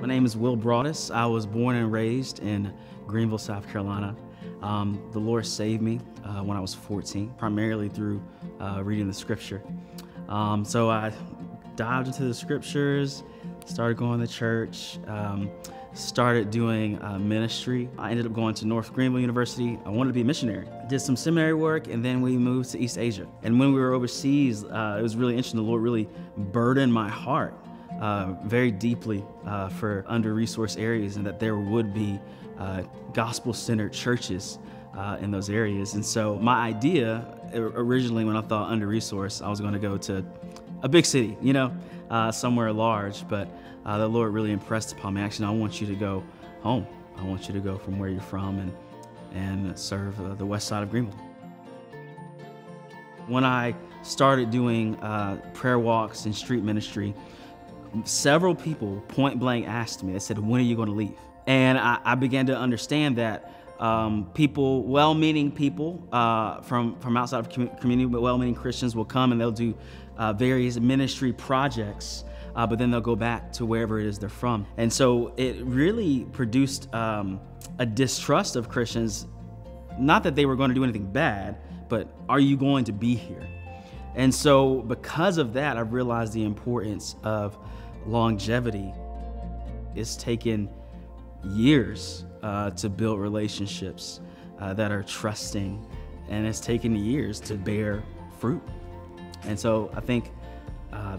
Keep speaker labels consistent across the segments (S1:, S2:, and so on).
S1: My name is Will Broadus. I was born and raised in Greenville, South Carolina. The Lord saved me when I was 14, primarily through reading the scripture. So I dived into the scriptures, started going to church, started doing ministry. I ended up going to North Greenville University. I wanted to be a missionary. I did some seminary work, and then we moved to East Asia. And when we were overseas, it was really interesting. The Lord really burdened my heart very deeply for under-resourced areas, and that there would be gospel-centered churches in those areas. And so my idea, originally when I thought under-resourced, I was going to go to a big city, somewhere large, but the Lord really impressed upon me, actually, I want you to go home. I want you to go from where you're from and serve the west side of Greenville. When I started doing prayer walks and street ministry, several people point blank asked me, they said, when are you going to leave? And I began to understand that people, well-meaning people from outside of community, but well-meaning Christians will come and they'll do various ministry projects, but then they'll go back to wherever it is they're from. And so it really produced a distrust of Christians, not that they were going to do anything bad, but are you going to be here? And so because of that, I've realized the importance of longevity. It's taken years to build relationships that are trusting, and it's taken years to bear fruit. And so I think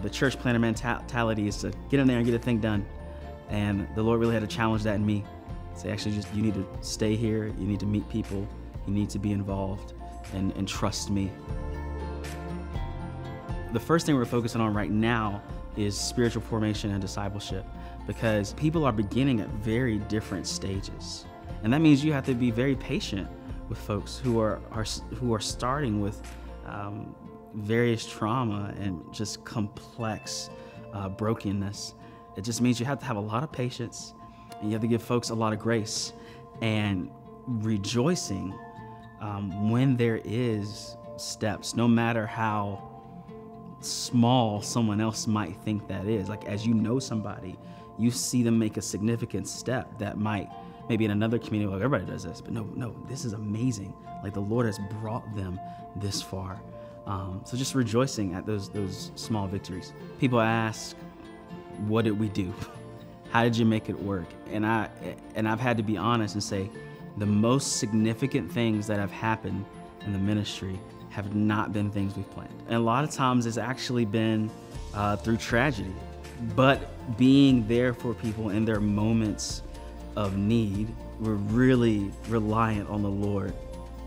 S1: the church planner mentality is to get in there and get a thing done. And the Lord really had to challenge that in me. Say, actually, you need to stay here, you need to meet people, you need to be involved and trust me. The first thing we're focusing on right now is spiritual formation and discipleship, because people are beginning at very different stages. And that means you have to be very patient with folks who are starting with various trauma and just complex brokenness. It just means you have to have a lot of patience, and you have to give folks a lot of grace and rejoicing when there is steps, no matter how small someone else might think that is. Like, as you know somebody, you see them make a significant step that might, maybe in another community, like everybody does this, but no, this is amazing. Like, the Lord has brought them this far. So just rejoicing at those small victories. People ask, what did we do? How did you make it work? And I've had to be honest and say, the most significant things that have happened in the ministry have not been things we've planned. And a lot of times it's actually been through tragedy. But being there for people in their moments of need, we're really reliant on the Lord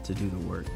S1: to do the work.